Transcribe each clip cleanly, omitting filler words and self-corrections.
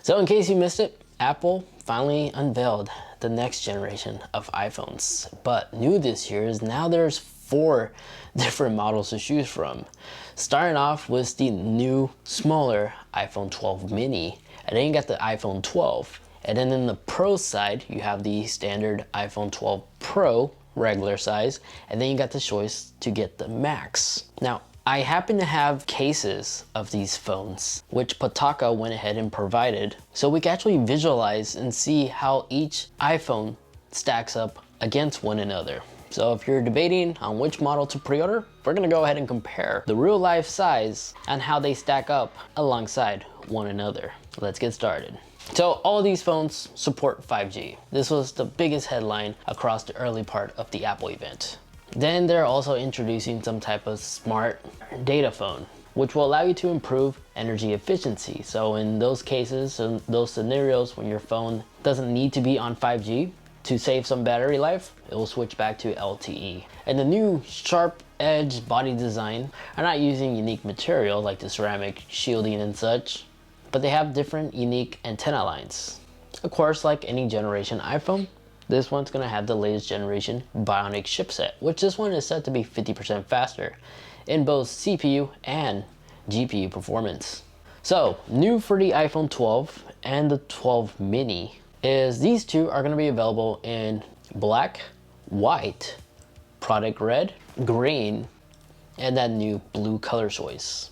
So in case you missed it, Apple finally unveiled the next generation of iPhones. But new this year is now there's 4 different models to choose from. Starting off with the new, smaller iPhone 12 mini, and then you got the iPhone 12. And then in the Pro side, you have the standard iPhone 12 Pro, regular size, and then you got the choice to get the Max. Now, I happen to have cases of these phones, which Pitaka went ahead and provided, so we can actually visualize and see how each iPhone stacks up against one another. So if you're debating on which model to pre-order, we're gonna go ahead and compare the real life size and how they stack up alongside one another. Let's get started. So all these phones support 5G. This was the biggest headline across the early part of the Apple event. Then they're also introducing some type of smart data phone, which will allow you to improve energy efficiency. So in those cases, in those scenarios when your phone doesn't need to be on 5G, to save some battery life, it will switch back to LTE. And the new sharp edge body design are not using unique material like the ceramic shielding and such, but they have different unique antenna lines. Of course, like any generation iPhone, this one's gonna have the latest generation Bionic chipset, which this one is set to be 50% faster in both CPU and GPU performance. So, new for the iPhone 12 and the 12 mini is these two are gonna be available in black, white, product red, green, and that new blue color choice.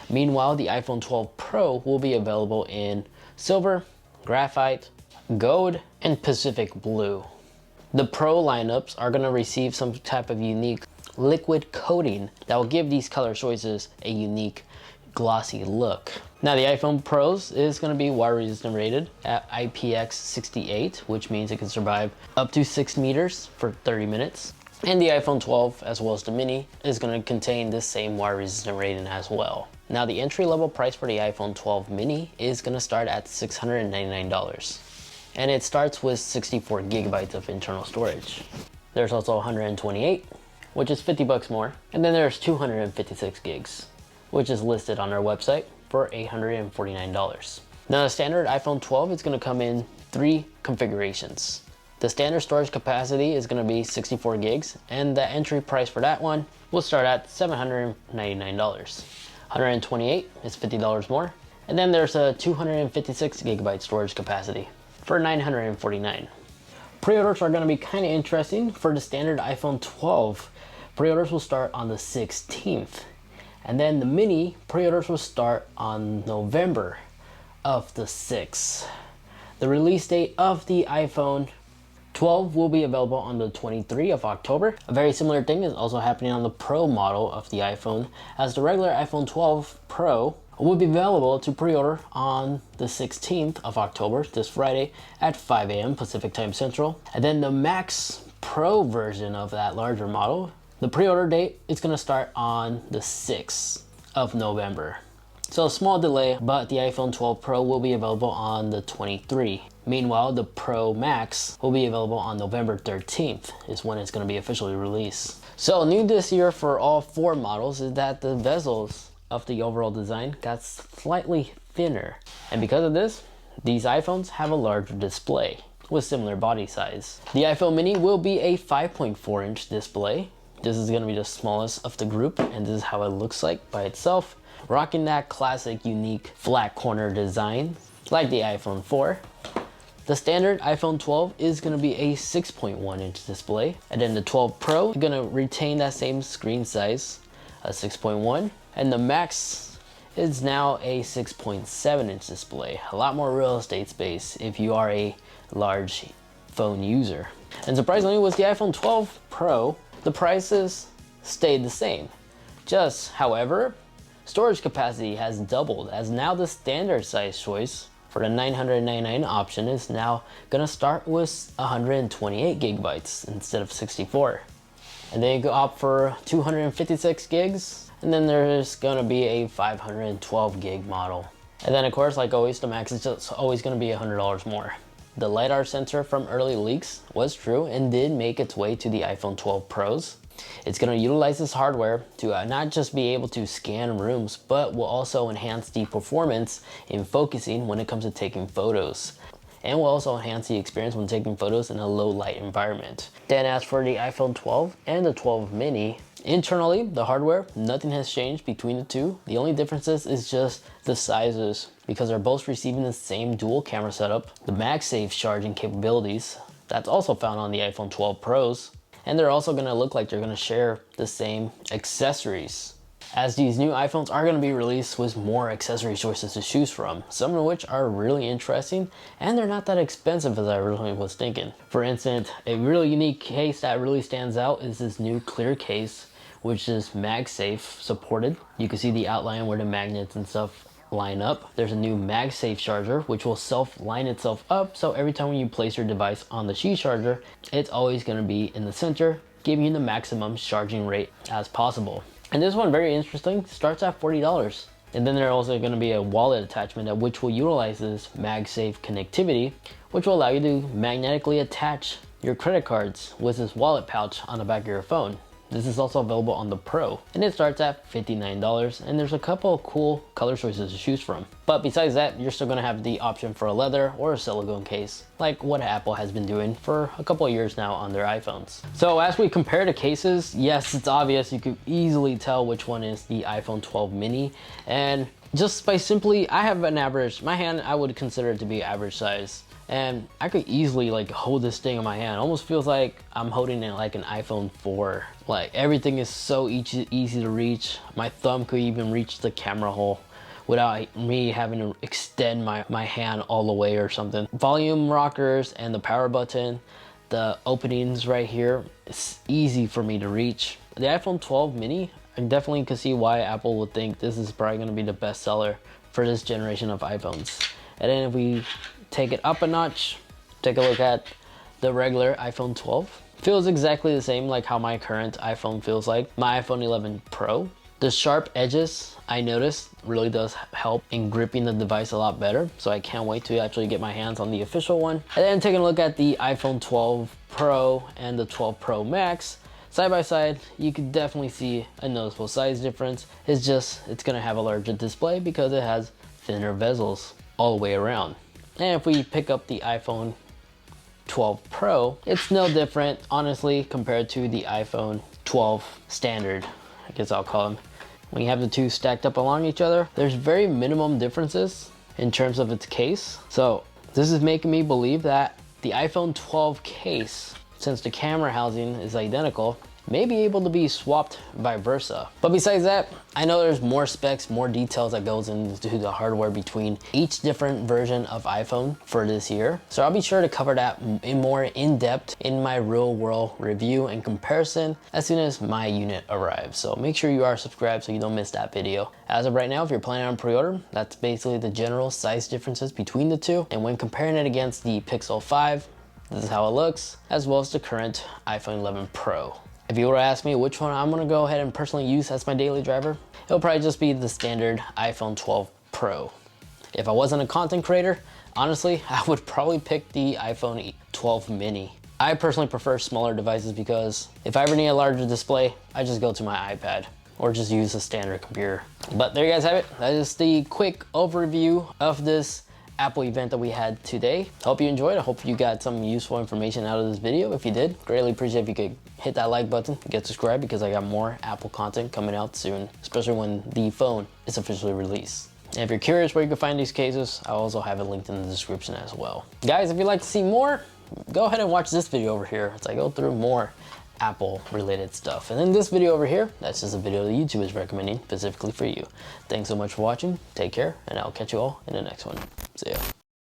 Meanwhile, the iPhone 12 Pro will be available in silver, graphite, gold, and Pacific blue. The Pro lineups are gonna receive some type of unique liquid coating that will give these color choices a unique glossy look. Now the iPhone Pros is gonna be water resistant rated at IPX68, which means it can survive up to 6 meters for 30 minutes. And the iPhone 12, as well as the mini, is gonna contain this same water resistant rating as well. Now the entry level price for the iPhone 12 mini is gonna start at $699. And it starts with 64 gigabytes of internal storage. There's also 128, which is $50 more. And then there's 256 gigs, which is listed on our website for $849. Now the standard iPhone 12 is gonna come in 3 configurations. The standard storage capacity is gonna be 64 gigs, and the entry price for that one will start at $799. 128 is $50 more. And then there's a 256 gigabyte storage capacity for $949. Pre-orders are gonna be kind of interesting. For the standard iPhone 12, pre-orders will start on the 16th. And then the mini pre-orders will start on November of the 6th. The release date of the iPhone 12 will be available on the 23rd of October. A very similar thing is also happening on the Pro model of the iPhone, as the regular iPhone 12 Pro will be available to pre-order on the 16th of October, this Friday at 5 a.m. Pacific Time Central. And then the Max Pro version of that larger model, the pre-order date is gonna start on the 6th of November. So a small delay, but the iPhone 12 Pro will be available on the 23rd. Meanwhile, the Pro Max will be available on November 13th is when it's gonna be officially released. So new this year for all 4 models is that the bezels of the overall design got slightly thinner. And because of this, these iPhones have a larger display with similar body size. The iPhone mini will be a 5.4 inch display. This is gonna be the smallest of the group, and this is how it looks like by itself. Rocking that classic unique flat corner design like the iPhone 4. The standard iPhone 12 is gonna be a 6.1 inch display, and then the 12 Pro is gonna retain that same screen size, a 6.1, and the Max is now a 6.7 inch display. A lot more real estate space if you are a large phone user. And surprisingly, with the iPhone 12 Pro, the prices stayed the same. Just, however, storage capacity has doubled, as now the standard size choice for the $999 option is now gonna start with 128 gigabytes instead of 64. And then you go opt for 256 gigs, and then there's gonna be a 512 gig model. And then of course, like always, the Max is just always gonna be $100 more. The LiDAR sensor from early leaks was true and did make its way to the iPhone 12 Pros. It's going to utilize this hardware to not just be able to scan rooms, but will also enhance the performance in focusing when it comes to taking photos. And will also enhance the experience when taking photos in a low light environment. Then as for the iPhone 12 and the 12 mini, internally, the hardware, nothing has changed between the two. The only differences is just the sizes, because they're both receiving the same dual camera setup, the MagSafe charging capabilities, that's also found on the iPhone 12 Pros, and they're also gonna look like they're gonna share the same accessories, as these new iPhones are gonna be released with more accessory choices to choose from, some of which are really interesting, and they're not that expensive as I originally was thinking. For instance, a really unique case that really stands out is this new clear case, which is MagSafe supported. You can see the outline where the magnets and stuff line up. There's a new MagSafe charger which will self-line itself up, so every time when you place your device on the Qi charger, it's always going to be in the center, giving you the maximum charging rate as possible. And this one, very interesting, starts at $40. And then there's also going to be a wallet attachment which will utilize this MagSafe connectivity, which will allow you to magnetically attach your credit cards with this wallet pouch on the back of your phone. This is also available on the Pro, and it starts at $59, and there's a couple of cool color choices to choose from. But besides that, you're still gonna have the option for a leather or a silicone case, like what Apple has been doing for a couple of years now on their iPhones. So as we compare the cases, yes, it's obvious, you could easily tell which one is the iPhone 12 mini, and just by simply, I have an average, my hand, I would consider it to be average size. And I could easily like hold this thing in my hand. Almost feels like I'm holding it like an iPhone 4. Like everything is so easy to reach. My thumb could even reach the camera hole without me having to extend my hand all the way or something. Volume rockers and the power button, the openings right here, it's easy for me to reach. The iPhone 12 mini, I definitely could see why Apple would think this is probably gonna be the best seller for this generation of iPhones. And then if we take it up a notch, take a look at the regular iPhone 12. Feels exactly the same like how my current iPhone feels like, my iPhone 11 Pro. The sharp edges, I noticed, really does help in gripping the device a lot better, so I can't wait to actually get my hands on the official one. And then taking a look at the iPhone 12 Pro and the 12 Pro Max, side by side, you could definitely see a noticeable size difference. It's gonna have a larger display because it has thinner bezels all the way around. And if we pick up the iPhone 12 Pro, it's no different, honestly, compared to the iPhone 12 standard, I guess I'll call them. When you have the two stacked up along each other, there's very minimum differences in terms of its case. So this is making me believe that the iPhone 12 case, since the camera housing is identical, may be able to be swapped vice versa. But besides that, I know there's more specs, more details that goes into the hardware between each different version of iPhone for this year. So I'll be sure to cover that more in depth in my real world review and comparison as soon as my unit arrives. So make sure you are subscribed so you don't miss that video. As of right now, if you're planning on pre-order, that's basically the general size differences between the two. And when comparing it against the Pixel 5, this is how it looks, as well as the current iPhone 11 Pro. If you were to ask me which one I'm gonna go ahead and personally use as my daily driver, it'll probably just be the standard iPhone 12 Pro. If I wasn't a content creator, honestly, I would probably pick the iPhone 12 mini. I personally prefer smaller devices because if I ever need a larger display, I just go to my iPad or just use a standard computer. But there you guys have it. That is the quick overview of this Apple event that we had today. Hope you enjoyed. I hope you got some useful information out of this video. If you did, greatly appreciate if you could hit that like button, get subscribed, because I got more Apple content coming out soon, especially when the phone is officially released. And if you're curious where you can find these cases, I'll also have it linked in the description as well. Guys, if you'd like to see more, go ahead and watch this video over here as I go through more Apple related stuff. And then this video over here, that's just a video that YouTube is recommending specifically for you. Thanks so much for watching, take care, and I'll catch you all in the next one. See ya.